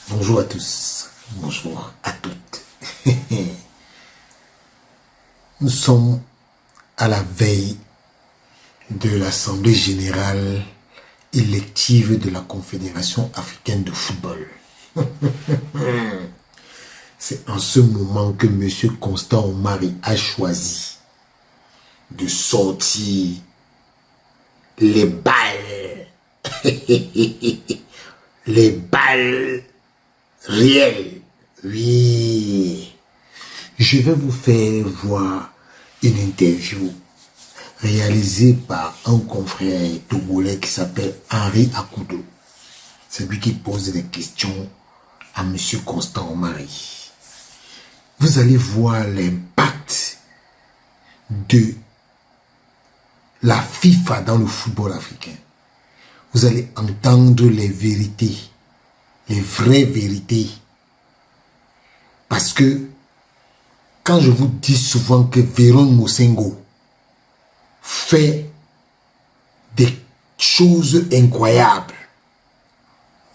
Bonjour à tous, bonjour à toutes. Nous sommes à la veille de l'Assemblée générale élective de la Confédération africaine de football. C'est en ce moment que M. Constant Omari a choisi de sortir les balles, les balles réelles. Oui, je vais vous faire voir une interview réalisée par un confrère togolais qui s'appelle Henri Akudo. C'est lui qui pose des questions à M. Constant Omari. Vous allez voir l'impact de la FIFA dans le football africain. Vous allez entendre les vérités, les vraies vérités. Parce que quand je vous dis souvent que Véron Mosengo fait des choses incroyables,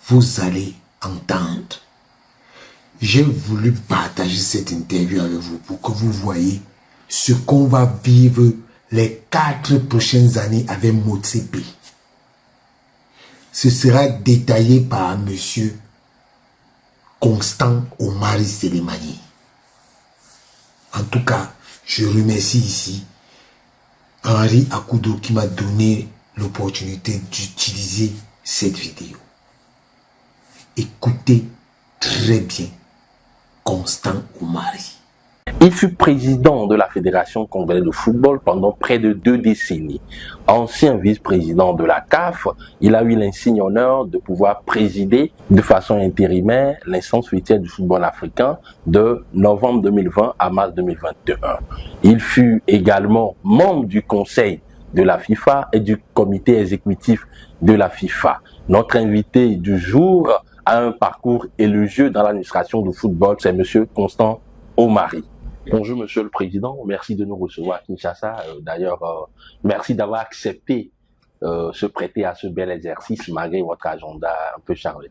vous allez entendre. J'ai voulu partager cette interview avec vous pour que vous voyez ce qu'on va vivre les 4 prochaines années avec Motsepe. Ce sera détaillé par monsieur Constant Omari Selemani. En tout cas, je remercie ici Henri Akudo qui m'a donné l'opportunité d'utiliser cette vidéo. Écoutez très bien Constant Omari. Il fut président de la Fédération congolaise de football pendant près de 2 décennies. Ancien vice-président de la CAF, il a eu l'insigne honneur de pouvoir présider de façon intérimaire l'instance fuitière du football africain de novembre 2020 à mars 2021. Il fut également membre du conseil de la FIFA et du comité exécutif de la FIFA. Notre invité du jour a un parcours élogieux dans l'administration du football, c'est M. Constant Omari. Bonjour Monsieur le Président, merci de nous recevoir à Kinshasa. D'ailleurs, merci d'avoir accepté se prêter à ce bel exercice malgré votre agenda un peu chargé.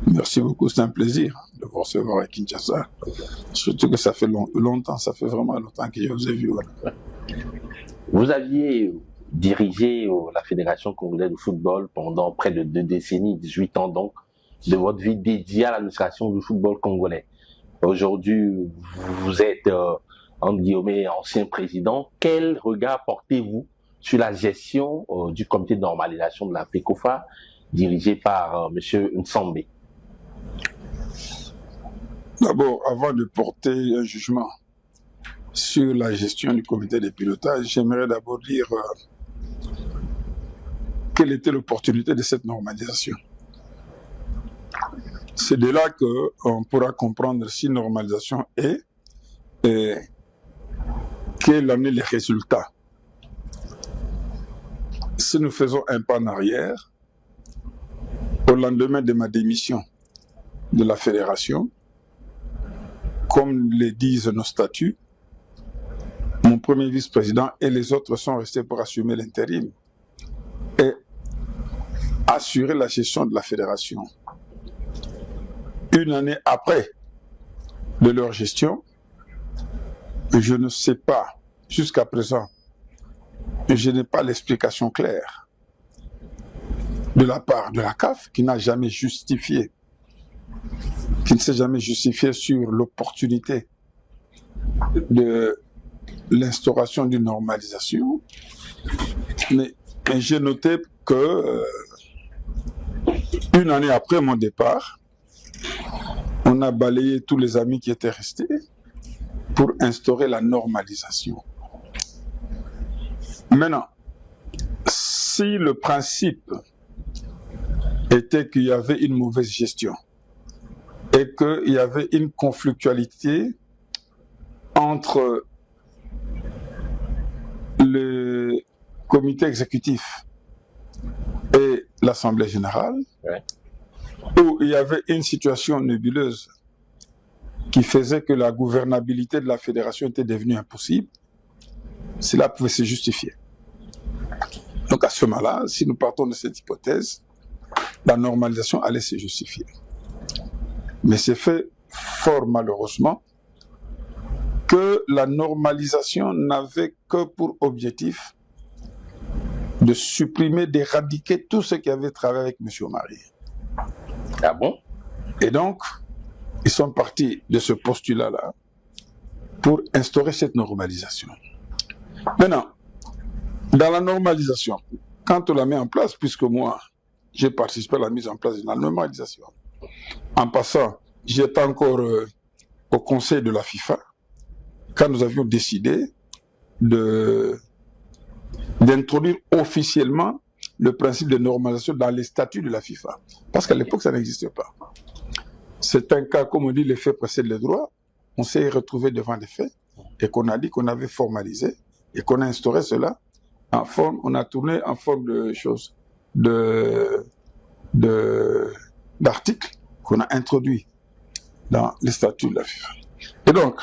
Merci beaucoup, c'est un plaisir de vous recevoir à Kinshasa. Surtout que ça fait longtemps, ça fait vraiment longtemps que je vous ai vu. Voilà. Vous aviez dirigé la Fédération congolaise de football pendant près de 2 décennies, 18 ans donc, de votre vie dédiée à l'administration du football congolais. Aujourd'hui, vous êtes, entre guillemets, ancien président. Quel regard portez-vous sur la gestion du comité de normalisation de la FECOFA, dirigé par M. Nsambe? D'abord, avant de porter un jugement sur la gestion du comité de pilotage, j'aimerais d'abord dire quelle était l'opportunité de cette normalisation. C'est de là qu'on pourra comprendre si normalisation est et quels en sont les résultats. Si nous faisons un pas en arrière, au lendemain de ma démission de la fédération, comme le disent nos statuts, mon premier vice-président et les autres sont restés pour assumer l'intérim et assurer la gestion de la fédération. Une année après de leur gestion, je ne sais pas, jusqu'à présent, je n'ai pas l'explication claire de la part de la CAF qui n'a jamais justifié, qui ne s'est jamais justifié sur l'opportunité de l'instauration d'une normalisation. Mais j'ai noté que une année après mon départ, on a balayé tous les amis qui étaient restés pour instaurer la normalisation. Maintenant, si le principe était qu'il y avait une mauvaise gestion et qu'il y avait une conflictualité entre le comité exécutif et l'Assemblée générale, ouais, où il y avait une situation nébuleuse qui faisait que la gouvernabilité de la fédération était devenue impossible, cela pouvait se justifier. Donc à ce moment-là, si nous partons de cette hypothèse, la normalisation allait se justifier. Mais c'est fait fort malheureusement que la normalisation n'avait que pour objectif de supprimer, d'éradiquer tout ce qui avait travaillé avec M. Omari. Ah bon? Et donc, ils sont partis de ce postulat-là pour instaurer cette normalisation. Maintenant, dans la normalisation, quand on la met en place, puisque moi, j'ai participé à la mise en place de la normalisation, en passant, j'étais encore au conseil de la FIFA, quand nous avions décidé d'introduire officiellement le principe de normalisation dans les statuts de la FIFA. Parce qu'à l'époque, ça n'existait pas. C'est un cas, comme on dit, les faits précèdent les droits. On s'est retrouvé devant les faits et qu'on a dit qu'on avait formalisé et qu'on a instauré cela en forme, on a tourné en forme de choses, d'articles qu'on a introduits dans les statuts de la FIFA. Et donc,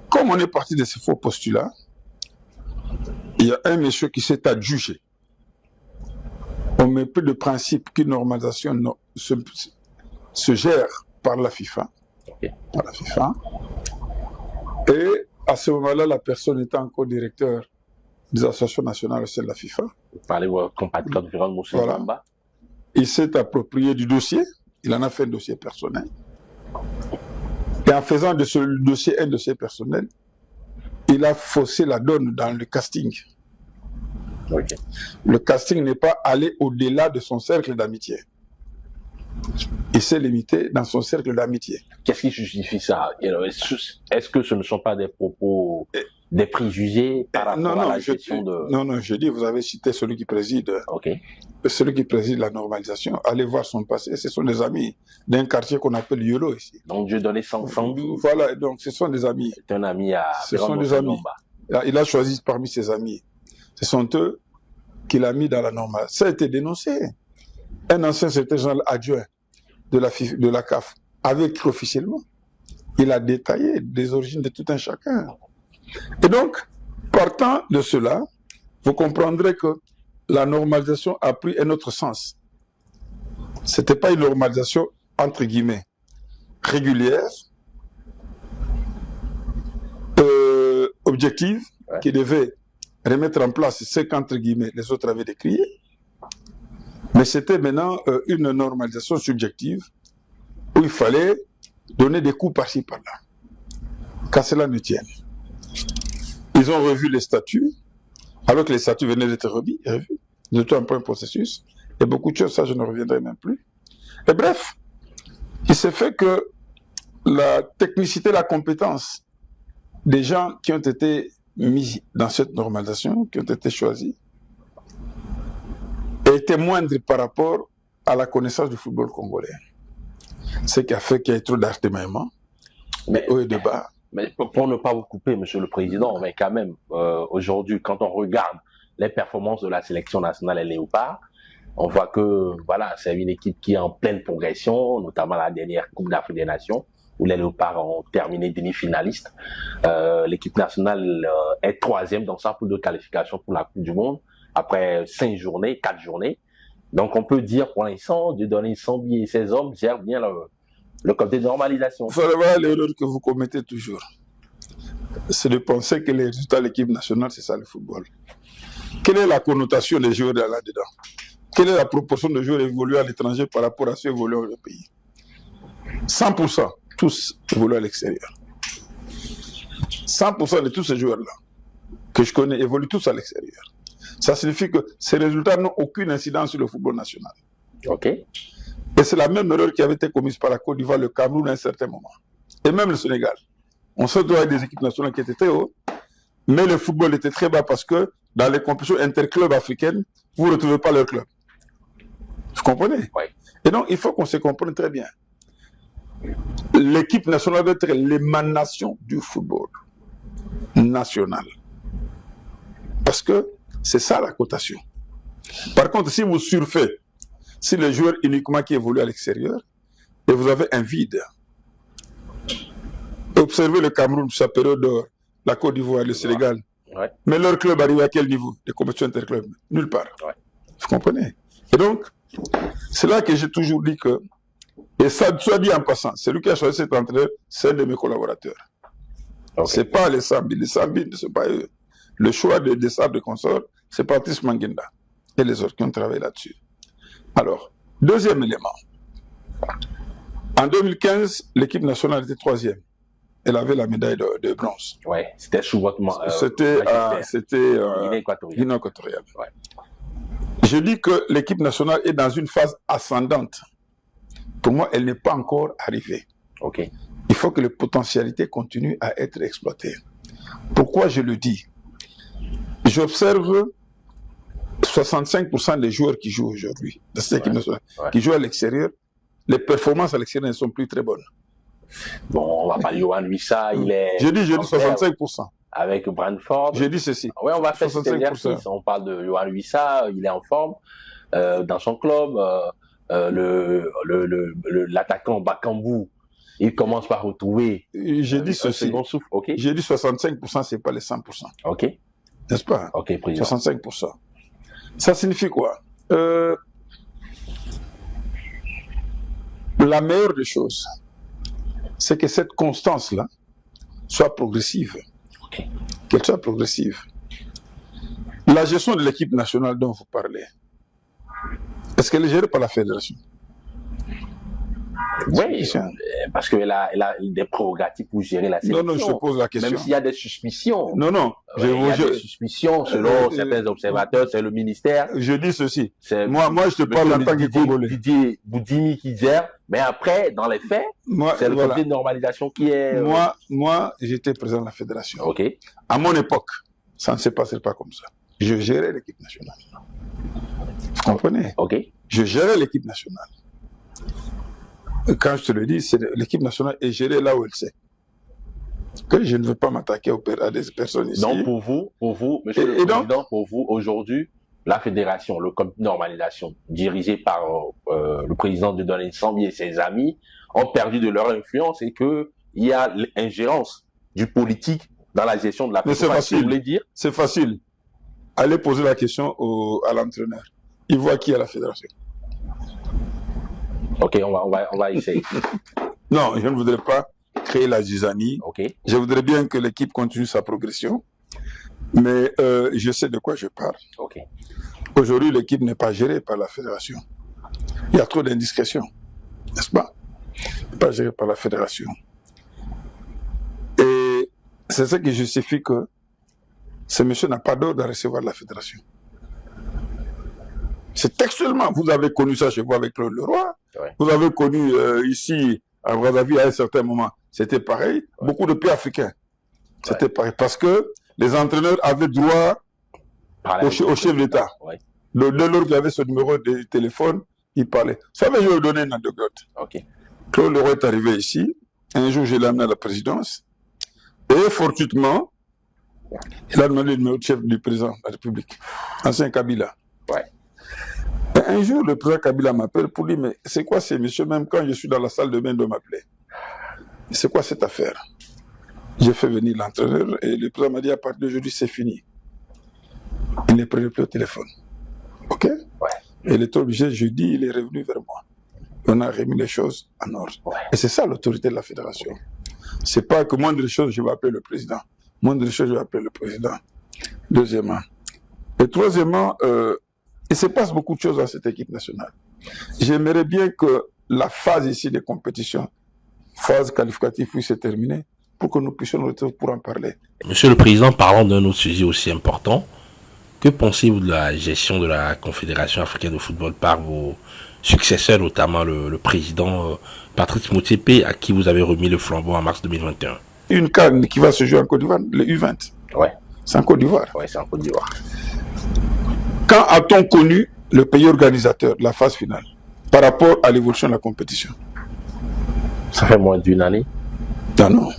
comme on est parti de ces faux postulats, il y a un monsieur qui s'est adjugé au mépris de principe qu'une normalisation se gère par la FIFA. Okay. Par la FIFA. Et à ce moment-là, la personne était encore directeur des associations nationales au sein de la FIFA. Vous parlez de votre compatriote Véran Moussa Mbamba. Il s'est approprié du dossier, il en a fait un dossier personnel. Et en faisant de ce dossier un dossier personnel, il a faussé la donne dans le casting. Okay. Le casting n'est pas allé au-delà de son cercle d'amitié. Il s'est limité dans son cercle d'amitié. Qu'est-ce qui justifie ça? Est-ce que ce ne sont pas des propos, des préjugés par rapport à la gestion de... Non, je dis, vous avez cité celui qui préside. Okay. Celui qui préside la normalisation. Allez voir son passé. Ce sont des amis d'un quartier qu'on appelle Yolo ici. Donc Dieu donnait Sandy. Voilà, donc ce sont des amis. C'est un ami à... Ce sont des amis. Il a choisi parmi ses amis. Ce sont eux qu'il a mis dans la normale. Ça a été dénoncé. Un ancien secrétaire général adjoint de la CAF avait écrit officiellement. Il a détaillé des origines de tout un chacun. Et donc, partant de cela, vous comprendrez que la normalisation a pris un autre sens. Ce n'était pas une normalisation, entre guillemets, régulière, objective, qui devait remettre en place ce qu'entre guillemets les autres avaient décrié, mais c'était maintenant une normalisation subjective où il fallait donner des coups par-ci par-là, qu'à cela ne tienne. Ils ont revu les statuts, alors que les statuts venaient d'être revus, de tout un point processus, et beaucoup de choses, ça je ne reviendrai même plus. Et bref, il s'est fait que la technicité, la compétence des gens qui ont été mis dans cette normalisation, qui ont été choisis, était moindre par rapport à la connaissance du football congolais. Ce qui a fait qu'il y ait trop d'artemaillement, mais haut et de bas. Mais pour ne pas vous couper, Monsieur le Président, mais quand même, aujourd'hui, quand on regarde les performances de la sélection nationale et Léopard, on voit que voilà, c'est une équipe qui est en pleine progression, notamment la dernière Coupe d'Afrique des Nations, où les Léopards ont terminé demi-finaliste. L'équipe nationale est 3e dans sa poule de qualification pour la Coupe du Monde, après 4 journées. Donc on peut dire pour l'instant, Dieu donne 100 billets et ses hommes gèrent bien le côté de normalisation. Voilà l'erreur que vous commettez toujours. C'est de penser que les résultats de l'équipe nationale, c'est ça le football. Quelle est la connotation des joueurs là-dedans? Quelle est la proportion de joueurs évolués à l'étranger par rapport à ceux évoluant au pays? 100%, tous évoluent à l'extérieur. 100% de tous ces joueurs-là que je connais évoluent tous à l'extérieur. Ça signifie que ces résultats n'ont aucune incidence sur le football national. Ok. Et c'est la même erreur qui avait été commise par la Côte d'Ivoire, le Cameroun à un certain moment. Et même le Sénégal. On se trouve avec des équipes nationales qui étaient très hautes, mais le football était très bas parce que dans les compétitions interclubs africaines, vous ne retrouvez pas leur club. Vous comprenez? Oui. Et donc, il faut qu'on se comprenne très bien. L'équipe nationale doit être l'émanation du football national. Parce que c'est ça la cotation. Par contre, si vous surfez, si les joueurs uniquement qui évoluent à l'extérieur, et vous avez un vide, observez le Cameroun, sa période d'or, la Côte d'Ivoire, le Sénégal. Ouais. Mais leur club arrive à quel niveau? Des compétitions interclubs? Nulle part. Ouais. Vous comprenez? Et donc, c'est là que j'ai toujours dit que Et ça, soit dit en passant, celui qui a choisi cet entraîneur, c'est un de mes collaborateurs. Okay. C'est pas les Sambi. Les Sambi, c'est pas eux. Le choix des sables de consort, c'est Patrice Manguinda et les autres qui ont travaillé là-dessus. Alors, deuxième élément. En 2015, l'équipe nationale était 3e. Elle avait la médaille de bronze. Ouais, c'était sous votre C'était Guinée équatoriale. Ouais. Je dis que l'équipe nationale est dans une phase ascendante. Pour moi, elle n'est pas encore arrivée. Okay. Il faut que les potentialités continuent à être exploitées. Pourquoi je le dis? J'observe 65% des joueurs qui jouent aujourd'hui, de cette équipe nationale, qui jouent à l'extérieur, les performances à l'extérieur ne sont plus très bonnes. Bon, on va parler de Yohan Wissa, il est... J'ai dit 65%. Avec Brentford. J'ai dit ceci. Oui, on va faire cet exercice. On parle de Yohan Wissa, il est en forme dans son club. L'attaquant Bakambu, il commence par retrouver. J'ai dit ceci. Okay. J'ai dit 65%, c'est pas les 100%. Ok. N'est-ce pas? Ok, président. 65%. Ça signifie quoi? La meilleure des choses, c'est que cette constance-là soit progressive. Okay. Qu'elle soit progressive. La gestion de l'équipe nationale dont vous parlez, est-ce qu'elle est gérée par la fédération? Oui, parce qu'elle a des prérogatives pour gérer la sélection. Non, je te pose la question. Même s'il y a des suspicions. Non. Il y a des suspicions, selon certains observateurs, c'est le ministère. Je dis ceci. Moi, je te parle en tant que Congolais. Didier Boudimi qui gère, mais après, dans les faits, c'est le comité de normalisation qui est... Moi, j'étais président de la fédération. Ok. À mon époque, ça ne se passait pas comme ça. Je gérais l'équipe nationale. Vous comprenez? Ok. Je gérais l'équipe nationale. Quand je te le dis, l'équipe nationale est gérée là où elle sait. Que je ne veux pas m'attaquer à des personnes ici. Donc pour vous, monsieur le président, pour vous, aujourd'hui, la fédération, le comité de normalisation, dirigé par le président de Denis Sambi et ses amis, ont perdu de leur influence et qu'il y a l'ingérence du politique dans la gestion de la fédération. Mais c'est facile. C'est facile. Allez poser la question à l'entraîneur. Il voit qui est la fédération. Ok, on va essayer. Non, je ne voudrais pas créer la zizanie. Okay. Je voudrais bien que l'équipe continue sa progression. Mais je sais de quoi je parle. Okay. Aujourd'hui, l'équipe n'est pas gérée par la fédération. Il y a trop d'indiscrétion. N'est-ce pas? Elle n'est pas gérée par la fédération. Et c'est ce qui justifie que ce monsieur n'a pas d'ordre à recevoir de la fédération. C'est textuellement, vous avez connu ça chez vous avec Claude Leroy, vous avez connu ici à Brazzaville à un certain moment, c'était pareil, beaucoup de pays africains, c'était pareil, parce que les entraîneurs avaient droit au chef d'État. Dès lors qu'il avait ce numéro de téléphone, il parlait. Ça veut dire, je vais vous donner une anecdote. Claude Leroy est arrivé ici, un jour je l'ai amené à la présidence, et fortuitement, il a demandé le numéro de chef du président de la République, ancien Kabila. Et un jour, le président Kabila m'appelle pour dire, mais c'est quoi ces messieurs, même quand je suis dans la salle de bain, de m'appeler? C'est quoi cette affaire? J'ai fait venir l'entraîneur et le président m'a dit, à partir d'aujourd'hui, c'est fini. Il ne prenait plus au téléphone. Ok? Et il était obligé, jeudi, il est revenu vers moi. On a remis les choses en ordre. Et c'est ça l'autorité de la fédération. C'est pas que moindre chose, je vais appeler le président. Moindre chose, je vais appeler le président. Deuxièmement. Et troisièmement, il se passe beaucoup de choses dans cette équipe nationale. J'aimerais bien que la phase ici des compétitions, phase qualificative, puisse se terminer pour que nous puissions nous retrouver pour en parler. Monsieur le Président, parlons d'un autre sujet aussi important. Que pensez-vous de la gestion de la Confédération africaine de football par vos successeurs, notamment le président Patrice Motsepe, à qui vous avez remis le flambeau en mars 2021? Une CAN qui va se jouer en Côte d'Ivoire, le U20. C'est en Côte d'Ivoire. C'est en Côte d'Ivoire. Quand a-t-on connu le pays organisateur de la phase finale par rapport à l'évolution de la compétition? Ça fait moins d'une année. Non.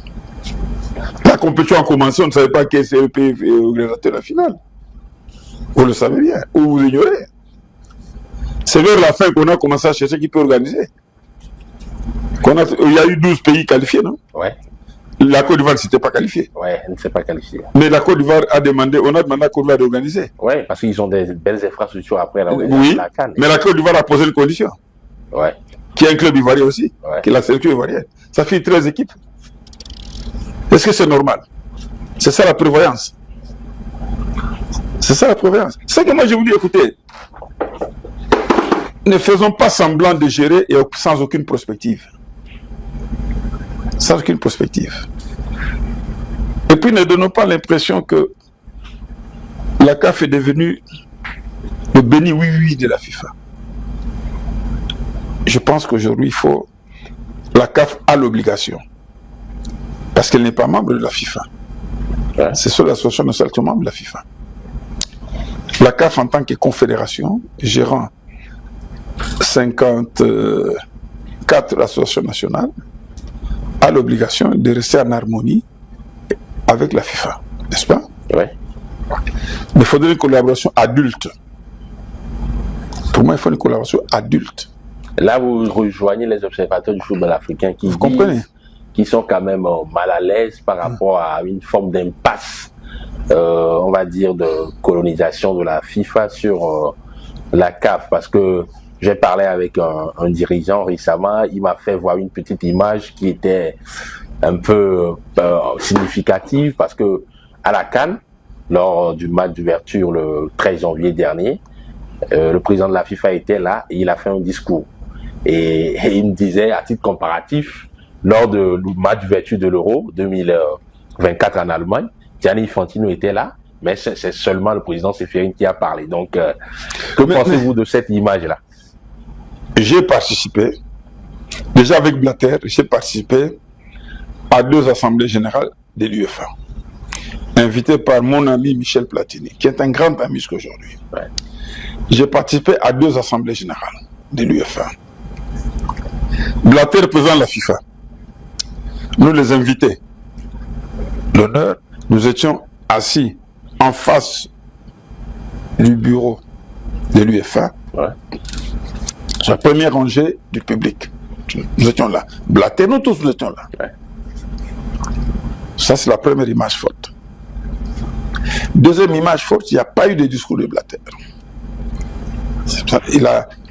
La compétition a commencé, on ne savait pas quel c'est le pays organisateur de la finale. Vous le savez bien, ou vous ignorez. C'est vers la fin qu'on a commencé à chercher qui peut organiser. Il y a eu 12 pays qualifiés, non? La Côte d'Ivoire ne s'était pas qualifiée. Elle ne s'est pas qualifiée. Mais la Côte d'Ivoire a demandé, on a demandé à la Côte d'Ivoire d'organiser. Parce qu'ils ont des belles infrastructures après la CAN. Mais la Côte d'Ivoire a posé une condition. qui est un club ivoirien aussi, qui est la sélection ivoirienne. Ça fait 13 équipes. Est-ce que c'est normal? C'est ça la prévoyance. C'est ça la prévoyance. C'est que moi j'ai voulu écouter. Ne faisons pas semblant de gérer et sans aucune prospective. Sans aucune prospective. Et puis ne donnons pas l'impression que la CAF est devenue le béni oui-oui de la FIFA. Je pense qu'aujourd'hui, la CAF a l'obligation, parce qu'elle n'est pas membre de la FIFA. C'est sur l'association nationale qui est membre de la FIFA. La CAF, en tant que confédération, gérant 54 associations nationales, a l'obligation de rester en harmonie avec la FIFA, n'est-ce pas? Oui. Mais il faudrait une collaboration adulte. Pour moi, il faut une collaboration adulte. Là, vous rejoignez les observateurs du football africain qui, qui sont quand même mal à l'aise par rapport à une forme d'impasse, on va dire, de colonisation de la FIFA sur la CAF. Parce que j'ai parlé avec un dirigeant récemment, il m'a fait voir une petite image qui était un peu significative, parce que à la CAN, lors du match d'ouverture le 13 janvier dernier, le président de la FIFA était là et il a fait un discours. Et il me disait, à titre comparatif, lors du match d'ouverture de l'Euro 2024 en Allemagne, Gianni Infantino était là, mais c'est seulement le président Ceferin qui a parlé. Donc, que pensez-vous de cette image-là? J'ai participé, déjà avec Blatter, j'ai participé à 2 assemblées générales de l'UEFA, invité par mon ami Michel Platini, qui est un grand ami jusqu'aujourd'hui. Ouais. J'ai participé à 2 assemblées générales de l'UEFA. Blatter président de la FIFA. Nous les invités. L'honneur, nous étions assis en face du bureau de l'UEFA, sur la première rangée du public. Nous étions là. Blatter, nous tous nous étions là. Ouais. Ça, c'est la première image forte. Deuxième image forte, il n'y a pas eu de discours de Blatter.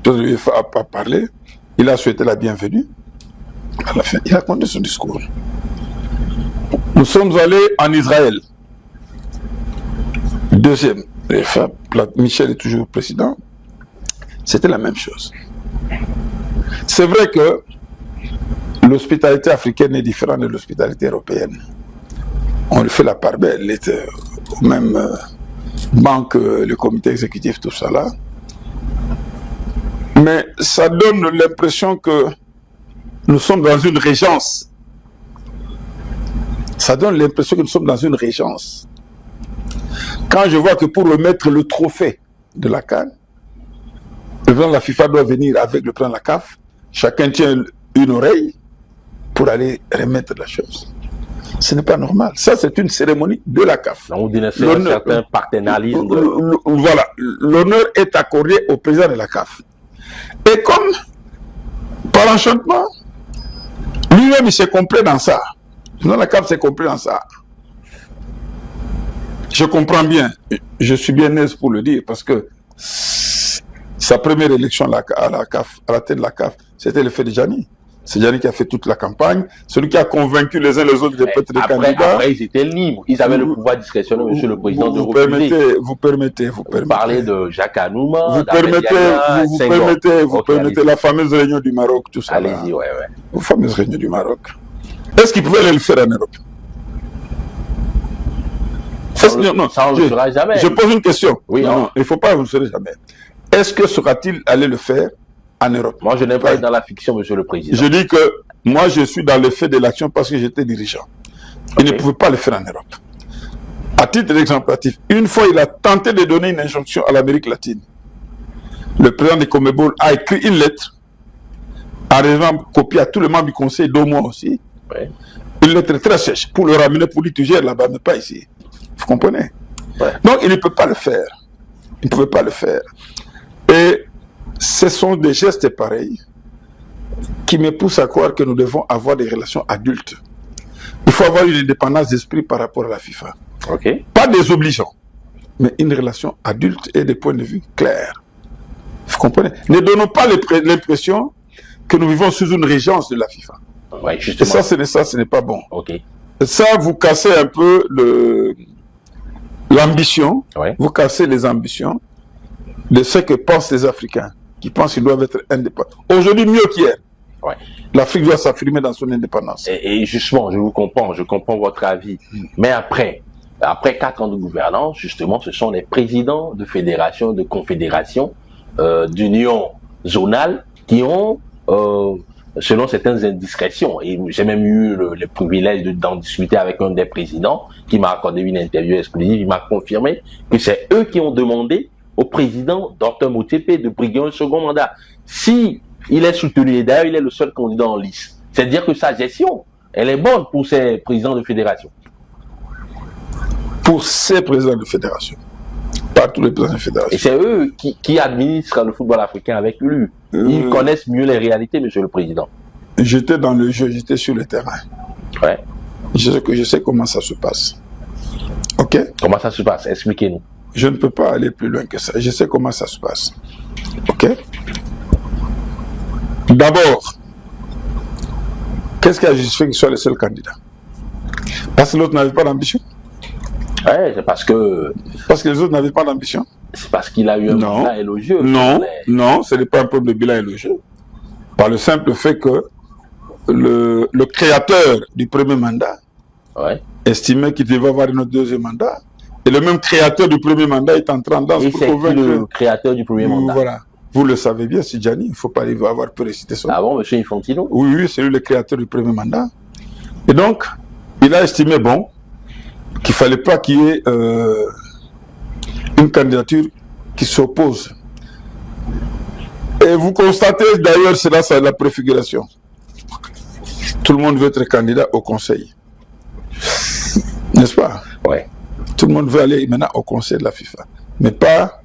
L'UEFA n'a pas parlé, il a souhaité la bienvenue. À la fin, il a conduit son discours. Nous sommes allés en Israël. Deuxième, l'UEFA, Michel est toujours président. C'était la même chose. C'est vrai que l'hospitalité africaine est différente de l'hospitalité européenne. On lui fait la part belle, elle est au même banc que le comité exécutif, tout ça là. Mais ça donne l'impression que nous sommes dans une régence. Ça donne l'impression que nous sommes dans une régence. Quand je vois que pour remettre le trophée de la CAN, le président de la FIFA doit venir avec le président de la CAF, chacun tient une oreille pour aller remettre la chose. Ce n'est pas normal. Ça, c'est une cérémonie de la CAF. On dénonce un certain partenariat. Voilà. L'honneur est accordé au président de la CAF. Et comme, par enchantement, lui-même, il s'est compris dans ça. Le président de la CAF s'est compris dans ça. Je comprends bien. Je suis bien aise pour le dire, parce que sa première élection à la CAF, à la tête de la CAF, c'était le fait de Gianni. C'est Gianni qui a fait toute la campagne, celui qui a convaincu les uns les autres de peut-être des candidats. Après, ils étaient libres. Ils avaient le pouvoir discrétionnaire, monsieur le président, de refuser. Vous permettez. Vous parlez de Jacques Anouma, vous permettez la fameuse réunion du Maroc, tout ça. Allez-y, ouais. La fameuse réunion du Maroc. Est-ce qu'ils pouvaient le faire en Europe? Non, ça on ne le fera jamais. Je pose une question. Oui, non, il ne faut pas, vous ne le ferez jamais. Est-ce que sera-t-il allé le faire en Europe? Moi, je n'ai pas été dans la fiction, monsieur le président. Je dis que moi, je suis dans le fait de l'action parce que j'étais dirigeant. Il ne pouvait pas le faire en Europe. À titre d'exemplatif, une fois, il a tenté de donner une injonction à l'Amérique latine. Le président de Comebol a écrit une lettre, en raison copiée à tous les membres du conseil, dont moi aussi. Ouais. Une lettre très sèche pour le ramener, pour lui, tu gères là-bas, mais pas ici. Vous comprenez? Ouais. Donc, il ne peut pas le faire. Il ne pouvait pas le faire. Et ce sont des gestes pareils qui me poussent à croire que nous devons avoir des relations adultes. Il faut avoir une indépendance d'esprit par rapport à la FIFA. Okay. Pas désobligeant, mais une relation adulte et des points de vue clairs. Vous comprenez? Ne donnons pas l'impression que nous vivons sous une régence de la FIFA. Ouais, Et justement. ça, ce n'est pas bon. Ok. Ça, vous cassez un peu l'ambition, Ouais. vous cassez les ambitions de ce que pensent les Africains, qui pensent qu'ils doivent être indépendants. Aujourd'hui, mieux qu'hier, Ouais. l'Afrique doit s'affirmer dans son indépendance. Et justement, je comprends votre avis. Mais après 4 ans de gouvernance, justement, ce sont les présidents de fédérations, de confédérations, d'unions zonales qui ont, selon certaines indiscrétions, et j'ai même eu le privilège d'en discuter avec un des présidents qui m'a accordé une interview exclusive, il m'a confirmé que c'est eux qui ont demandé au président Dr Motsepe de briguer un second mandat. Si il est soutenu, et d'ailleurs il est le seul candidat en lice, c'est-à-dire que sa gestion, elle est bonne pour ces présidents de fédération. Pour ces présidents de fédération, pas tous les présidents de fédération. Et c'est eux qui administrent le football africain avec lui. Ils connaissent mieux les réalités, monsieur le président. J'étais dans le jeu, j'étais sur le terrain. Ouais. Je sais comment ça se passe. Ok? Comment ça se passe? Expliquez-nous. Je ne peux pas aller plus loin que ça. Je sais comment ça se passe. Ok? D'abord, qu'est-ce qui a justifié qu'il soit le seul candidat? Parce que l'autre n'avait pas d'ambition? Ouais, c'est parce que les autres n'avaient pas d'ambition? c'est parce qu'il a eu un bilan élogieux. Non, ce n'est pas un problème de bilan élogieux. Par le simple fait que le créateur du premier mandat estimait qu'il devait avoir un deuxième mandat. Et le même créateur du premier mandat est en train d'en pour convaincre. Le créateur du premier mandat. Voilà. Vous le savez bien, Sidjani, il ne faut pas avoir peur de citer ça. Ah bon, monsieur Infantino? Oui, c'est lui le créateur du premier mandat. Et donc, il a estimé, bon, qu'il ne fallait pas qu'il y ait une candidature qui s'oppose. Et vous constatez d'ailleurs, c'est là la préfiguration. Tout le monde veut être candidat au conseil. N'est-ce pas? Oui. Tout le monde veut aller maintenant au conseil de la FIFA. Mais pas...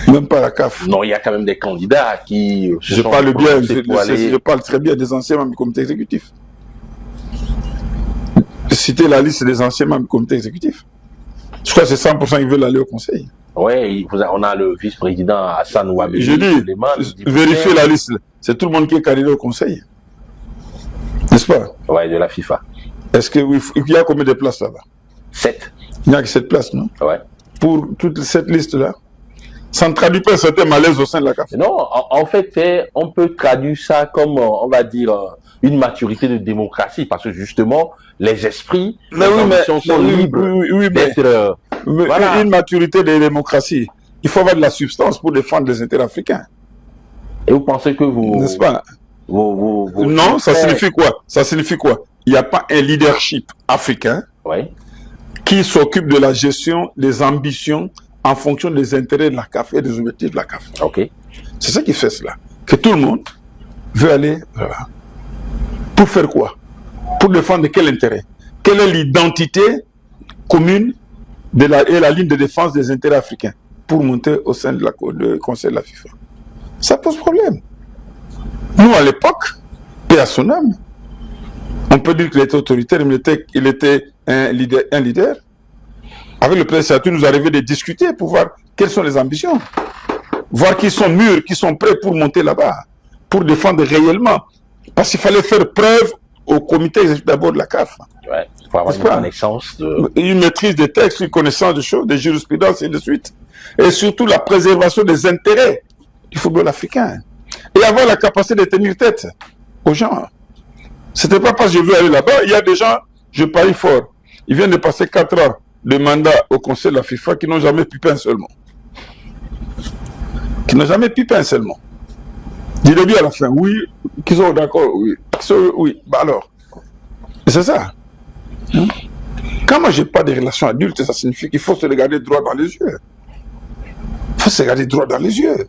Même pas la CAF. Non, il y a quand même des candidats qui... Je parle bien, je parle très bien des anciens membres du comité exécutif. Citer la liste des anciens membres du comité exécutif. Je crois que c'est 100% qui veulent aller au conseil. Oui, on a le vice-président Hassan Ouabeli. Je dis, vérifiez la liste. C'est tout le monde qui est candidat au conseil. N'est-ce pas? Oui, de la FIFA. Est-ce qu'il y a combien de places là-bas? 7. Il n'y a que 7 places, non? Oui. Pour toute cette liste-là, ça ne traduit pas un certain malaise au sein de la CAF. Non, en fait, on peut traduire ça comme, on va dire, une maturité de démocratie, parce que justement, les esprits, les ambitions sont libres d'être... Voilà. Une maturité de démocratie. Il faut avoir de la substance pour défendre les intérêts africains. Et vous pensez que vous... N'est-ce pas? Non, ça signifie quoi? Ça signifie quoi? Il n'y a pas un leadership africain qui s'occupe de la gestion des ambitions en fonction des intérêts de la CAF et des objectifs de la CAF. Ok. C'est ça qui fait cela. Que tout le monde veut aller là. Pour faire quoi? Pour défendre quel intérêt? Quelle est l'identité commune et la ligne de défense des intérêts africains pour monter au sein du Conseil de la FIFA? Ça pose problème. Nous, à l'époque, et à son âme, on peut dire qu'il était autoritaire, mais il était un leader. Avec le président, il nous arrivait de discuter pour voir quelles sont les ambitions. Voir qui sont mûrs, qui sont prêts pour monter là-bas, pour défendre réellement. Parce qu'il fallait faire preuve au comité d'abord de la CAF. Ouais, il faut avoir une connaissance une maîtrise des textes, une connaissance des choses, des jurisprudences et de suite. Et surtout la préservation des intérêts du football africain. Et avoir la capacité de tenir tête aux gens. C'était pas parce que je veux aller là-bas. Il y a des gens, je parie fort, ils viennent de passer 4 ans de mandat au Conseil de la FIFA qui n'ont jamais pipé un seul mot. Qui n'ont jamais pipé un seul mot. Du début à la fin, oui, qui sont d'accord, oui. Oui, bah alors. Et c'est ça. Quand moi j'ai pas de relation adulte, ça signifie qu'il faut se regarder droit dans les yeux. Il faut se regarder droit dans les yeux.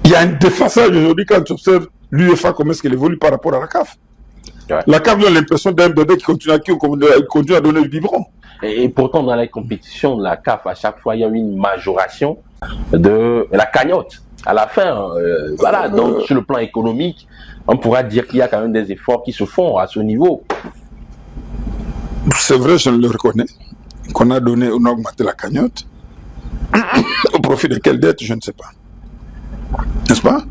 Il y a un déphasage aujourd'hui quand tu observes l'UEFA, comment est-ce qu'elle évolue par rapport à la CAF. Ouais. La CAF donne l'impression d'un bébé qui continue à donner le biberon. Et pourtant, dans les compétitions de la CAF, à chaque fois, il y a eu une majoration de la cagnotte. À la fin, voilà, donc sur le plan économique, on pourra dire qu'il y a quand même des efforts qui se font à ce niveau. C'est vrai, je le reconnais, qu'on a donné, on a augmenté la cagnotte. Au profit de quelle dette, je ne sais pas. N'est-ce pas?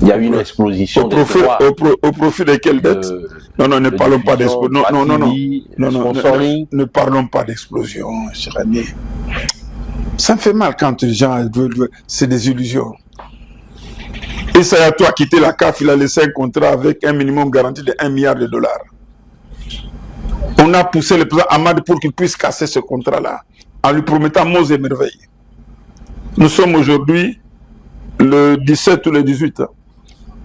Il y a eu une explosion des droits. Au profit de quelle dette? Non, ne parlons pas d'explosion. Ne parlons pas d'explosion, cher ami. Ça me fait mal quand les gens veulent. C'est des illusions. Et ça, à toi, quitter la CAF, il a laissé un contrat avec un minimum garanti de 1 milliard de dollars. On a poussé le président Hamad pour qu'il puisse casser ce contrat-là, en lui promettant monts et merveilles. Nous sommes aujourd'hui le 17 ou le 18,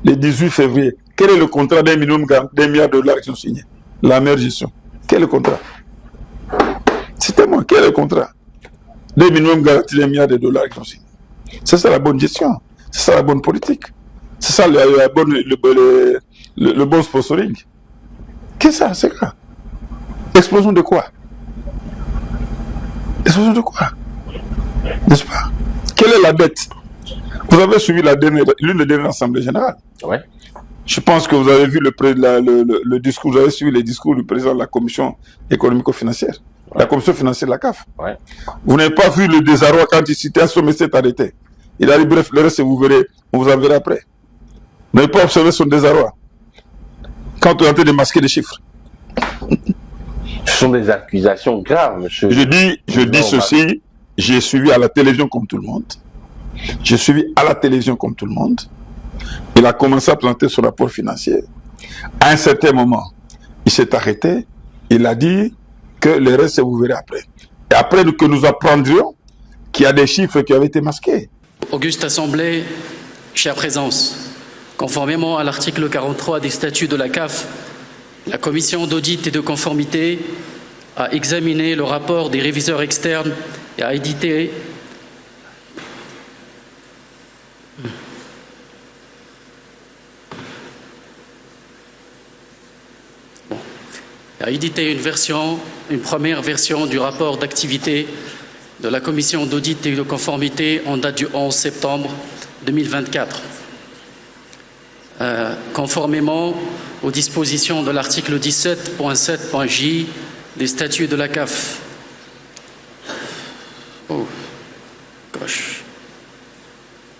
le 18 février. Quel est le contrat d'un minimum d'un milliard de dollars qu'ils ont signé? La meilleure gestion. Quel est le contrat? Citez-moi, quel est le contrat d'un minimum garanti d'un milliard de dollars qu'ils ont signé? C'est ça la bonne gestion. C'est ça la bonne politique. C'est ça le bon sponsoring. Qu'est-ce que ça? C'est quoi? Explosion de quoi? Explosion de quoi? N'est-ce pas? Quelle est la dette? Vous avez suivi l'une des dernières assemblées générales. Ouais. Je pense que vous avez vu le discours, vous avez suivi les discours du président de la commission économico-financière, la commission financière de la CAF. Ouais. Vous n'avez pas vu le désarroi quand il citait un sommet s'est arrêté. Il a dit bref, le reste vous verrez, on vous en verra après. Vous n'avez pas observé son désarroi quand on est en train de masquer les chiffres. Ce sont des accusations graves, monsieur. Je dis ceci, j'ai suivi à la télévision comme tout le monde. J'ai suivi à la télévision comme tout le monde. Il a commencé à présenter son rapport financier. À un certain moment, il s'est arrêté. Il a dit que le reste, vous verrez après. Et après que nous apprendrions qu'il y a des chiffres qui avaient été masqués. Auguste Assemblée, chère présence, conformément à l'article 43 des statuts de la CAF, la commission d'audit et de conformité a examiné le rapport des réviseurs externes et a édité une première version du rapport d'activité de la commission d'audit et de conformité en date du 11 septembre 2024. Conformément aux dispositions de l'article 17.7.J des statuts de la CAF.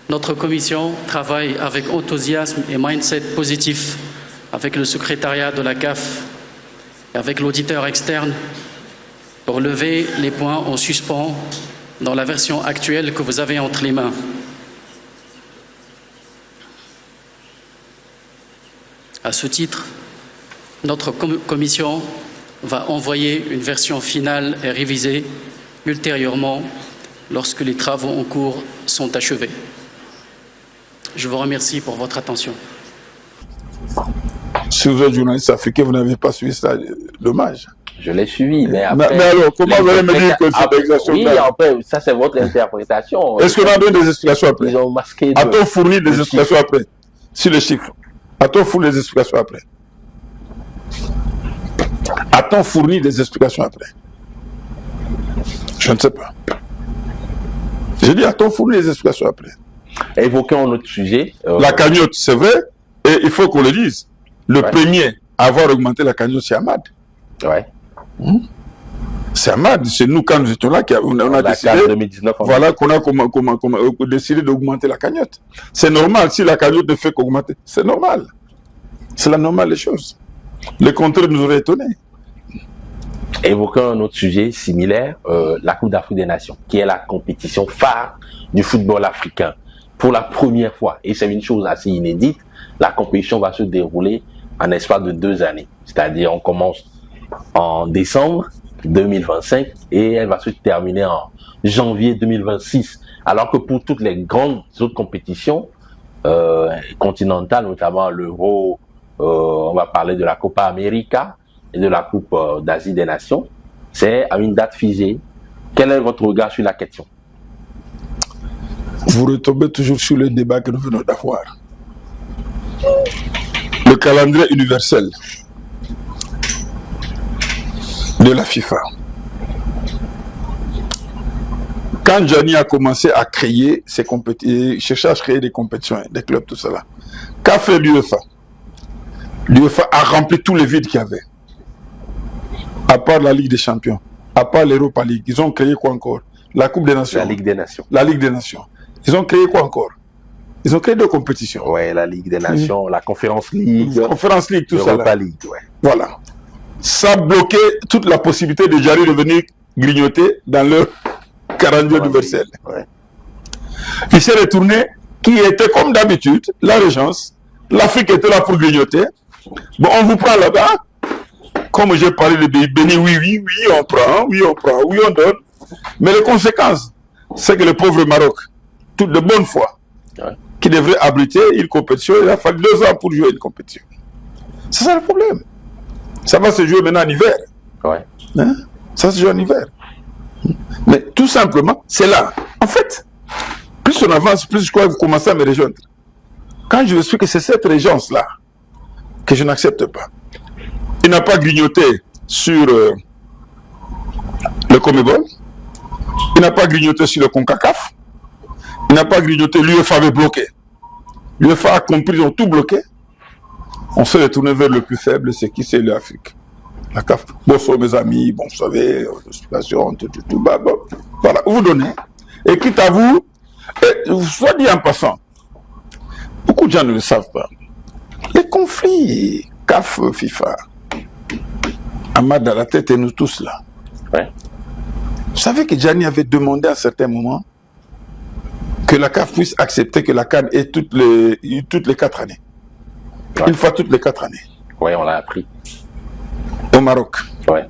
Notre commission travaille avec enthousiasme et mindset positif avec le secrétariat de la CAF et avec l'auditeur externe pour lever les points en suspens dans la version actuelle que vous avez entre les mains. À ce titre, notre commission va envoyer une version finale et révisée ultérieurement lorsque les travaux en cours sont achevés. Je vous remercie pour votre attention. Si vous êtes journaliste africain, vous n'avez pas suivi ça, dommage. Je l'ai suivi, mais après... Mais alors, comment vous allez me dire que c'est l'expression? Oui, après, ça c'est votre interprétation. Est-ce qu'on a donné des explications après? Ils ont masqué... A-t-on fourni des explications après? Sur les chiffres. A-t-on fourni des explications après? A-t-on fourni des explications après? Je ne sais pas. J'ai dit, a-t-on fourni des explications après? Évoquons un autre sujet. La cagnotte, c'est vrai, et il faut qu'on le dise. Le premier à avoir augmenté la cagnotte, c'est Hamad. Ouais. C'est Hamad, c'est nous quand nous étions là qu'on a décidé, 2019, voilà, qu'on a décidé d'augmenter la cagnotte. C'est normal, si la cagnotte ne fait qu'augmenter, c'est normal. C'est la normale des choses. Le contraire nous aurait étonnés. Évoquons un autre sujet similaire, la Coupe d'Afrique des Nations, qui est la compétition phare du football africain. Pour la première fois, et c'est une chose assez inédite, la compétition va se dérouler en espace de 2 années. C'est-à-dire, on commence en décembre 2025 et elle va se terminer en janvier 2026. Alors que pour toutes les grandes autres compétitions continentales, notamment l'Euro, on va parler de la Copa América et de la Coupe d'Asie des Nations, c'est à une date figée. Quel est votre regard sur la question? Vous retombez toujours sur le débat que nous venons d'avoir. Le calendrier universel de la FIFA. Quand Gianni a commencé à créer ses compétitions, chercher à créer des compétitions, des clubs, tout cela, qu'a fait l'UEFA? L'UEFA a rempli tous les vides qu'il y avait. À part la Ligue des Champions, à part l'Europa League, ils ont créé quoi encore? La Coupe des Nations. La Ligue des Nations. La Ligue des Nations. Ils ont créé quoi encore? Ils ont créé 2 compétitions. Ouais, la Ligue des Nations, la Conférence League, Conférence League, tout ça. Europa League, ouais. Voilà. Ça bloquait toute la possibilité de Djari de venir grignoter dans leur 42 universel. Ouais. Il s'est retourné, qui était comme d'habitude, la régence. L'Afrique était là pour grignoter. Bon, on vous prend là-bas. Comme j'ai parlé de Béni, oui, on prend, oui, on donne. Mais les conséquences, c'est que le pauvre Maroc, tout de bonne foi, qui devrait abriter une compétition, il a fallu 2 ans pour jouer une compétition. C'est ça le problème. Ça va se jouer maintenant en hiver. Ouais. Hein? Ça se joue en hiver. Mais tout simplement, c'est là. En fait, plus on avance, plus je crois que vous commencez à me rejoindre. Quand je vous explique que c'est cette régence-là que je n'accepte pas. Il n'a pas grignoté sur le Comebol. Il n'a pas grignoté sur le CONCACAF. Il n'a pas grignoté, l'UEFA avait bloqué. L'UEFA a compris, ils ont tout bloqué. On s'est retourné vers le plus faible, c'est qui? C'est l'Afrique. La CAF. Bonsoir mes amis, bon, vous savez, situation, tout, bah, voilà, vous donnez. Et quitte à vous, soit dit en passant, beaucoup de gens ne le savent pas. Les conflits CAF, FIFA, Ahmad à la tête et nous tous là. Ouais. Vous savez que Gianni avait demandé à un certain moment que la CAF puisse accepter que la CAN ait toutes les 4 années. Ouais. Une fois toutes les 4 années. Oui, on l'a appris. Au Maroc. Ouais.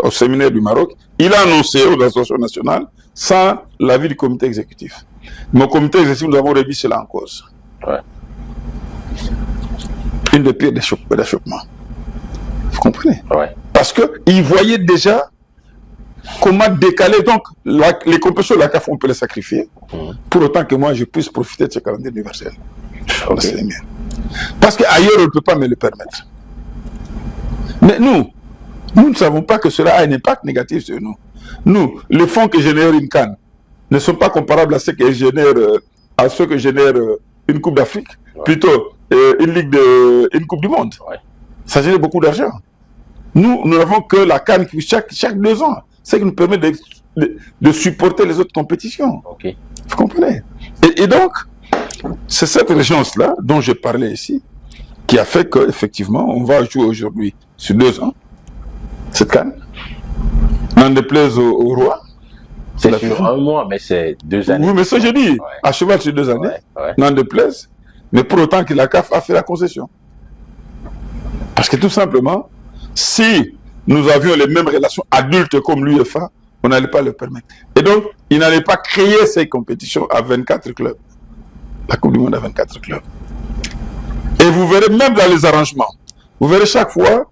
Au séminaire du Maroc. Il a annoncé aux associations nationales sans l'avis du comité exécutif. Mais au comité exécutif, nous avons remis cela en cause. Ouais. Une des pires d'achoppements. Vous comprenez? Ouais. Parce qu'il voyait déjà comment décaler. Donc, les compétitions de la CAF, on peut les sacrifier. Pour autant que moi, je puisse profiter de ce calendrier universel. Okay. Parce qu'ailleurs, on ne peut pas me le permettre. Mais nous ne savons pas que cela a un impact négatif sur nous. Nous, les fonds que génère une CAN ne sont pas comparables à ceux que génère, une Coupe d'Afrique, plutôt une Coupe du Monde. Ouais. Ça génère beaucoup d'argent. Nous n'avons que la CAN qui chaque 2 ans, ce qui nous permet de supporter les autres compétitions. Okay. Vous comprenez? Et donc, c'est cette régence-là dont je parlais ici, qui a fait qu'effectivement, on va jouer aujourd'hui sur 2 ans, cette CAN. N'en déplaise au roi. C'est sur 1 mois, mais c'est 2 années. Oui, mais ça, je dis, à cheval sur 2 années, n'en déplaise, mais pour autant que la CAF a fait la concession. Parce que tout simplement, si nous avions les mêmes relations adultes comme l'UEFA, on n'allait pas le permettre. Et donc, il n'allait pas créer ces compétitions à 24 clubs. La Coupe du Monde à 24 clubs. Et vous verrez, même dans les arrangements, vous verrez chaque fois,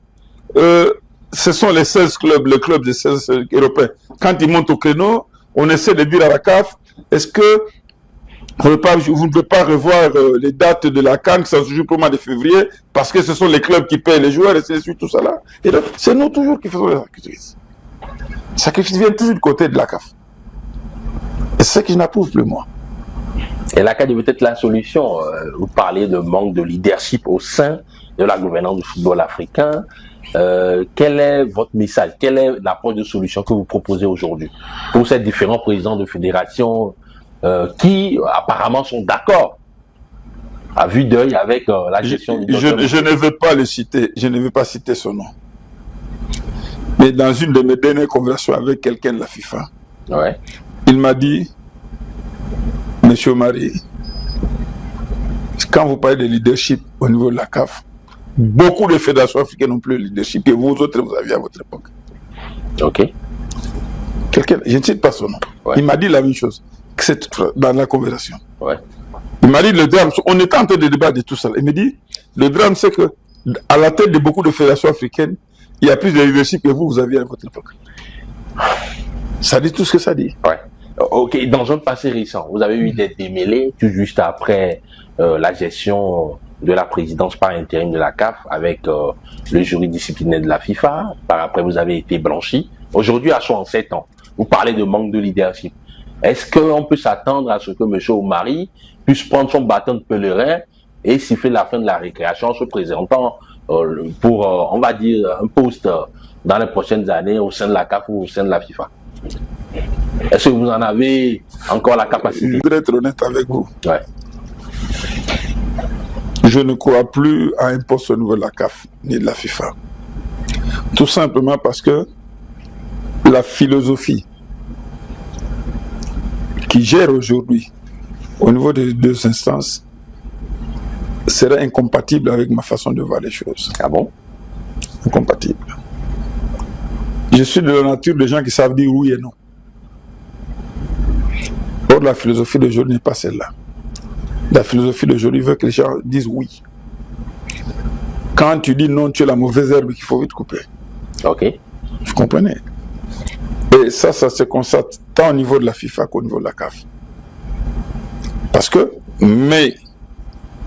ce sont les 16 clubs, le club des 16 européens. Quand ils montent au créneau, on essaie de dire à la CAF, est-ce que vous ne pouvez pas revoir les dates de la CAN, que ça se joue pour le mois de février, parce que ce sont les clubs qui payent les joueurs, et c'est tout ça là. Et donc, c'est nous toujours qui faisons les sacrifices. Les sacrifices viennent toujours du côté de la CAF. Et c'est ce que je n'approuve plus, moi. Et la CAN est peut-être la solution. Vous parlez de manque de leadership au sein de la gouvernance du football africain. Quel est votre message? Quelle est l'approche de solution que vous proposez aujourd'hui pour ces différents présidents de fédération qui apparemment sont d'accord à vue d'œil avec la gestion du je ne veux pas le citer, je ne veux pas citer son nom. Mais dans une de mes dernières conversations avec quelqu'un de la FIFA, il m'a dit, Monsieur Marie, quand vous parlez de leadership au niveau de la CAF, beaucoup de fédérations africaines n'ont plus le leadership que vous autres vous aviez à votre époque. Ok. Quelqu'un, je ne cite pas son nom. Ouais. Il m'a dit la même chose. C'est dans la conversation. Ouais. Il m'a dit le drame, on était en train de débattre de tout ça. Il me dit, le drame c'est que à la tête de beaucoup de fédérations africaines, il y a plus de leadership que vous aviez à votre époque. Ça dit tout ce que ça dit. Ouais. Ok, dans un passé récent, vous avez eu des démêlés tout juste après la gestion de la présidence par intérim de la CAF avec le jury disciplinaire de la FIFA. Par après, vous avez été blanchi. Aujourd'hui, à 67 ans, vous parlez de manque de leadership. Est-ce qu'on peut s'attendre à ce que M. Oumari puisse prendre son bâton de pèlerin et siffler la fin de la récréation en se présentant pour, on va dire, un poste dans les prochaines années au sein de la CAF ou au sein de la FIFA? Est-ce que vous en avez encore la capacité? Je voudrais être honnête avec vous. Ouais. je ne crois plus à un poste au niveau de la CAF ni de la FIFA. Tout simplement parce que la philosophie qui gère aujourd'hui au niveau des deux instances serait incompatible avec ma façon de voir les choses. Ah bon? Incompatible. Je suis de la nature des gens qui savent dire oui et non. Or, la philosophie d'aujourd'hui n'est pas celle-là. La philosophie d'aujourd'hui veut que les gens disent oui. Quand tu dis non, tu es la mauvaise herbe qu'il faut vite couper. Ok. Vous comprenez? Et ça se constate tant au niveau de la FIFA qu'au niveau de la CAF. Parce que mes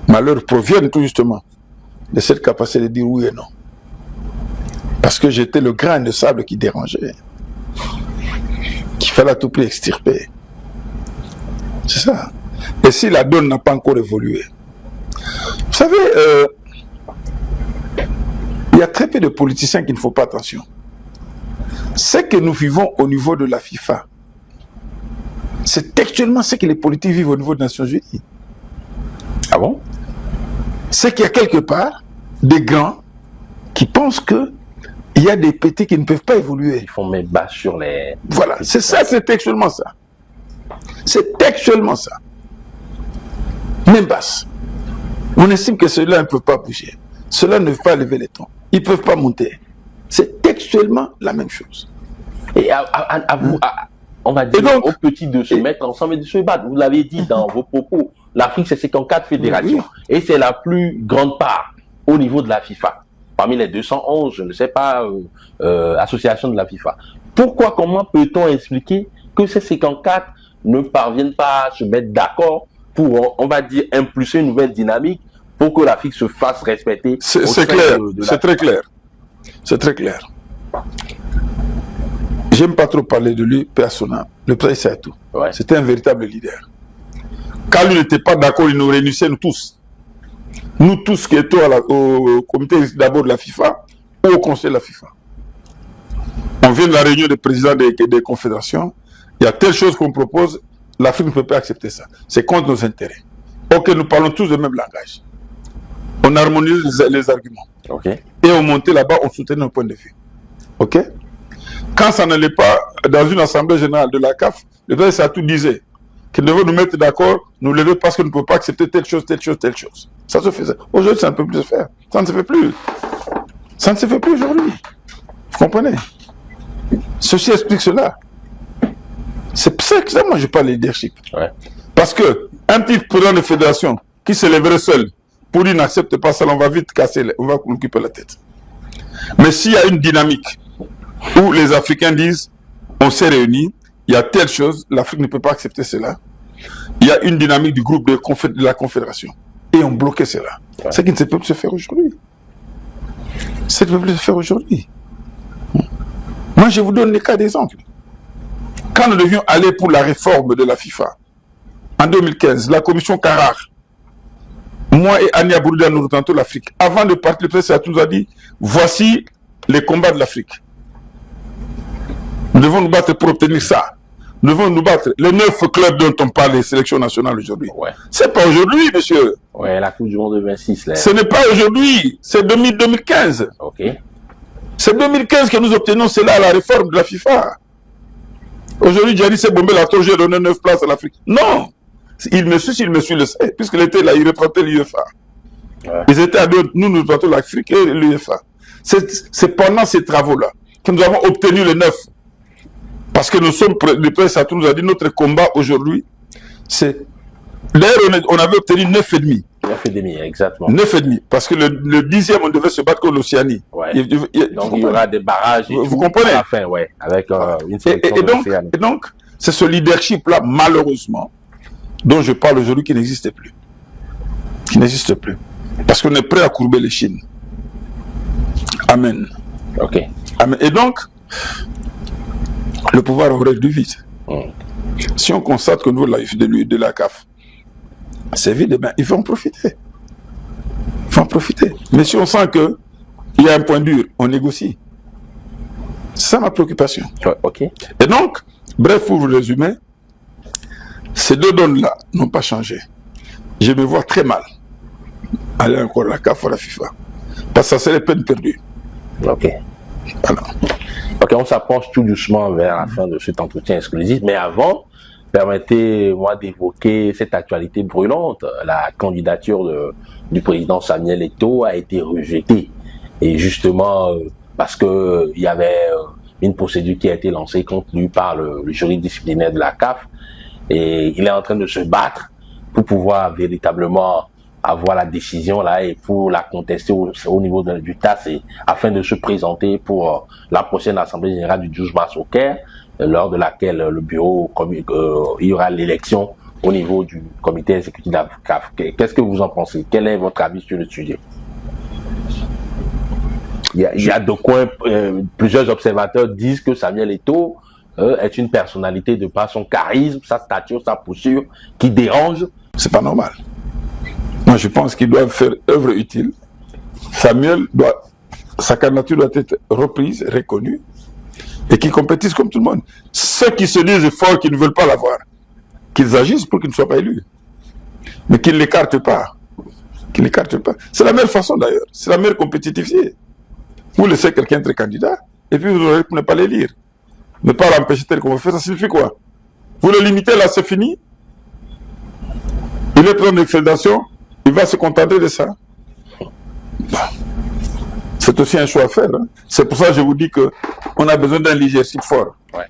malheurs proviennent tout justement de cette capacité de dire oui et non. Parce que j'étais le grain de sable qui dérangeait, qu'il fallait à tout prix extirper. C'est ça. Et si la donne n'a pas encore évolué, vous savez, il y a très peu de politiciens qui ne font pas attention. Ce que nous vivons au niveau de la FIFA, c'est textuellement ce que les politiques vivent au niveau des Nations Unies. Ah bon? C'est qu'il y a quelque part des grands qui pensent que il y a des petits qui ne peuvent pas évoluer. Ils font mettre bas sur les... Voilà, c'est ça, c'est textuellement ça. C'est textuellement ça. Même basse. On estime que ceux-là ne peuvent pas bouger. Ceux-là ne peuvent pas lever les tons. Ils ne peuvent pas monter. C'est textuellement la même chose. Et on va dire donc, aux petits de se mettre ensemble et de se battre. Vous l'avez dit dans vos propos, l'Afrique c'est 54 fédérations. Oui. Et c'est la plus grande part au niveau de la FIFA. Parmi les 211, je ne sais pas, associations de la FIFA. Pourquoi, comment peut-on expliquer que ces 54 ne parviennent pas à se mettre d'accord pour, on va dire, impulser une nouvelle dynamique pour que l'Afrique se fasse respecter? C'est clair, c'est très clair. C'est très clair. J'aime pas trop parler de lui, personnel. Le président Saïtou. Ouais. C'était un véritable leader. Quand lui n'était pas d'accord, il nous réunissait, nous tous. Nous tous qui étions au comité d'abord de la FIFA ou au conseil de la FIFA. On vient de la réunion des présidents des confédérations. Il y a telle chose qu'on propose, l'Afrique ne peut pas accepter ça. C'est contre nos intérêts. Ok, nous parlons tous le même langage. On harmonise les arguments. Okay. Et on montait là-bas, on soutenait nos points de vue. Ok? Quand ça n'allait pas dans une assemblée générale de la CAF, le président Saïtou disait qu'ils devaient nous mettre d'accord, nous lever parce qu'on ne peut pas accepter telle chose, telle chose, telle chose. Ça se faisait. Aujourd'hui, ça ne peut plus se faire. Ça ne se fait plus. Ça ne se fait plus aujourd'hui. Vous comprenez? Ceci explique cela. C'est pour ça que moi je parle de leadership. Ouais. Parce que un petit président de fédération qui se lèverait seul pour lui n'accepte pas ça, on va vite casser, on va nous couper la tête. Mais s'il y a une dynamique où les Africains disent on s'est réunis, il y a telle chose, l'Afrique ne peut pas accepter cela. Il y a une dynamique du groupe de la Confédération. Et on bloquait cela. Ouais. C'est qui ne peut plus se faire aujourd'hui. Ça ne peut plus se faire aujourd'hui. Moi, je vous donne les cas d'exemple. Quand nous devions aller pour la réforme de la FIFA, en 2015, la commission Carrare, moi et Ania Bouroudia, nous représentons l'Afrique. Avant de partir, le président nous a dit, voici les combats de l'Afrique. Nous devons nous battre pour obtenir ça. Nous devons nous battre. Les 9 clubs dont on parle des sélections nationales aujourd'hui. Ouais. C'est pas aujourd'hui, monsieur. Ouais, la Coupe du Monde de 26. Là. Ce n'est pas aujourd'hui. C'est 2015. Ok. C'est 2015 que nous obtenons cela à la réforme de la FIFA. Aujourd'hui, Gianni Sebombé l'a toujours donné 9 places à l'Afrique. Non. Il me suit le sait. Puisqu'il était là, il représentait l'UEFA. Ouais. Ils étaient à deux. Nous représentons l'Afrique et l'UEFA. C'est pendant ces travaux-là que nous avons obtenu les 9. Parce que nous sommes, le président Saïtou nous a dit, notre combat aujourd'hui, c'est... D'ailleurs, on avait obtenu 9,5. 9,5, exactement. 9,5. Parce que le 10e, on devait se battre contre l'Océanie. Ouais. Donc, il y aura des barrages. Vous comprenez? À la fin, ouais. Avec une sélection et donc, c'est ce leadership-là, malheureusement, dont je parle aujourd'hui, qui n'existe plus. Qui n'existe plus. Parce qu'on est prêt à courber les chines. Amen. Ok. Amen. Et donc, le pouvoir aurait dû vite. Si on constate qu'au niveau de la CAF, c'est vide, ben, il faut en profiter. Il faut en profiter. Mais si on sent qu'il y a un point dur, on négocie. C'est ça ma préoccupation. Ok. Et donc, bref, pour vous résumer, ces deux donnes-là n'ont pas changé. Je me vois très mal aller encore à la CAF ou à la FIFA. Parce que ça serait peine perdue. Ok. Voilà. Ok, on s'approche tout doucement vers la fin de cet entretien exclusif, mais avant, permettez-moi d'évoquer cette actualité brûlante. La candidature du président Samuel Eto'o a été rejetée. Et justement, parce que il y avait une procédure qui a été lancée contre lui par le jury disciplinaire de la CAF, et il est en train de se battre pour pouvoir véritablement avoir la décision là et pour la contester au niveau du TAS afin de se présenter pour la prochaine assemblée générale du 12 mars au Caire, lors de laquelle le bureau, il y aura l'élection au niveau du comité exécutif de la CAF. Qu'est-ce que vous en pensez? Quel est votre avis sur le sujet? Il y a de quoi plusieurs observateurs disent que Samuel Eto'o est une personnalité de par son charisme, sa stature, sa posture, qui dérange. C'est pas normal. Moi, je pense qu'il doit faire œuvre utile. Sa candidature doit être reprise, reconnue, et qu'il compétisse comme tout le monde. Ceux qui se disent forts, qui ne veulent pas l'avoir, qu'ils agissent pour qu'il ne soit pas élu. Mais qu'ils ne l'écartent pas. Qu'ils ne l'écartent pas. C'est la meilleure façon d'ailleurs. C'est la meilleure compétitivité. Vous laissez quelqu'un être candidat, et puis vous aurez pour ne pas l'élire. Ne pas l'empêcher tel qu'on veut faire, ça signifie quoi? Vous le limitez là, c'est fini. Il est président de fédération, il va se contenter de ça. C'est aussi un choix à faire. Hein. C'est pour ça que je vous dis qu'on a besoin d'un leadership fort. Ouais.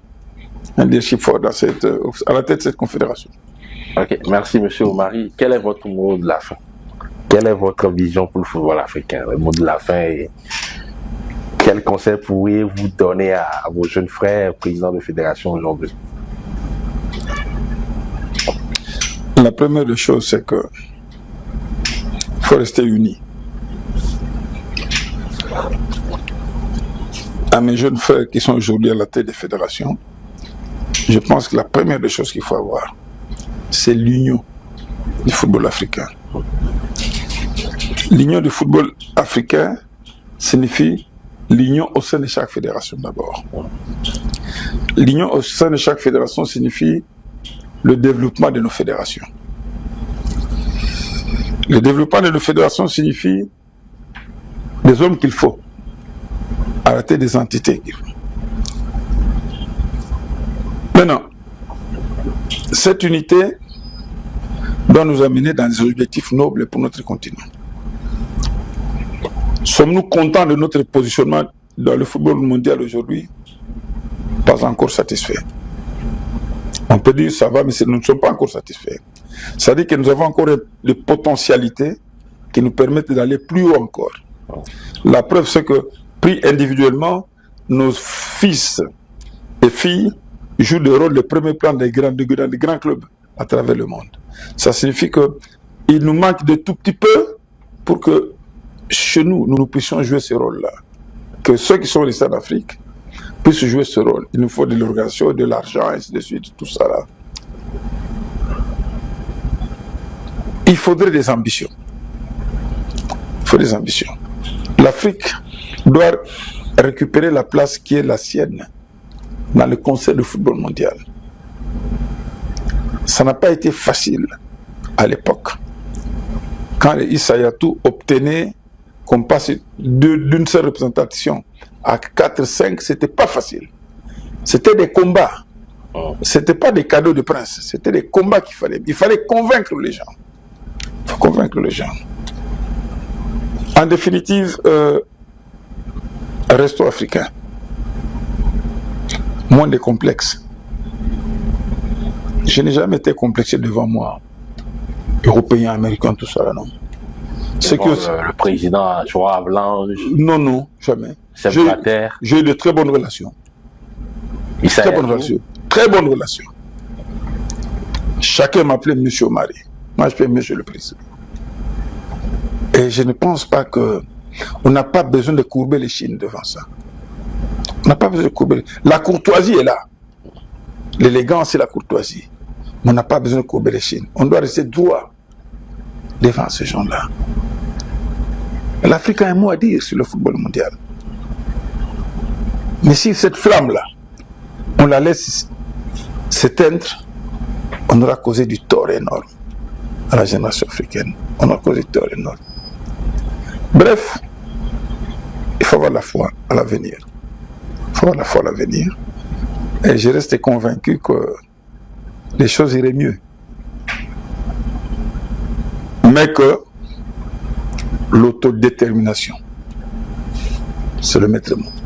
Un leadership fort à la tête de cette confédération. Ok, merci M. Oumari. Quel est votre mot de la fin? Quelle est votre vision pour le football africain? Le mot de la fin est... Quel conseil pourriez-vous donner à vos jeunes frères présidents de fédération aujourd'hui? La première des choses, c'est que faut rester unis. À mes jeunes frères qui sont aujourd'hui à la tête des fédérations, je pense que la première des choses qu'il faut avoir, c'est l'union du football africain. L'union du football africain signifie l'union au sein de chaque fédération d'abord. L'union au sein de chaque fédération signifie le développement de nos fédérations. Le développement de nos fédérations signifie les hommes qu'il faut à la tête des entités qu'il faut. Maintenant, cette unité doit nous amener dans des objectifs nobles pour notre continent. Sommes-nous contents de notre positionnement dans le football mondial aujourd'hui? Pas encore satisfaits. On peut dire ça va, mais nous ne sommes pas encore satisfaits. Ça veut dire que nous avons encore des potentialités qui nous permettent d'aller plus haut encore. La preuve, c'est que, pris individuellement, nos fils et filles jouent le rôle de premier plan des grands clubs à travers le monde. Ça signifie qu'il nous manque de tout petit peu pour que chez nous puissions jouer ce rôle-là. Que ceux qui sont restés en Afrique puissent jouer ce rôle. Il nous faut de l'organisation, de l'argent, ainsi de suite, tout ça là. Il faudrait des ambitions. Il faut des ambitions. L'Afrique doit récupérer la place qui est la sienne dans le Conseil de football mondial. Ça n'a pas été facile à l'époque. Quand les Issa Hayatou obtenaient qu'on passe d'une seule représentation à 4-5, c'était pas facile. C'était des combats. C'était pas des cadeaux de prince. C'était des combats qu'il fallait. Il fallait convaincre les gens. Il faut convaincre les gens. En définitive, restons africains. Moins de complexes. Je n'ai jamais été complexé devant moi. Européens, américains, tout ça là, non. Le président Joao Blanche. Non, jamais. J'ai eu de très bonnes relations. Très bonnes relations. Chacun m'appelait Monsieur Oumari. Moi, je peux Monsieur le Président. Et je ne pense pas que... On n'a pas besoin de courber les chines devant ça. On n'a pas besoin de courber... La courtoisie est là. L'élégance et la courtoisie. Mais on n'a pas besoin de courber les chines. On doit rester droit devant ces gens-là. L'Afrique a un mot à dire sur le football mondial. Mais si cette flamme-là, on la laisse s'éteindre, on aura causé du tort énorme à la génération africaine. On aura causé du tort énorme. Bref, il faut avoir la foi à l'avenir. Il faut avoir la foi à l'avenir. Et je reste convaincu que les choses iraient mieux. Mais que l'autodétermination, c'est le maître mot.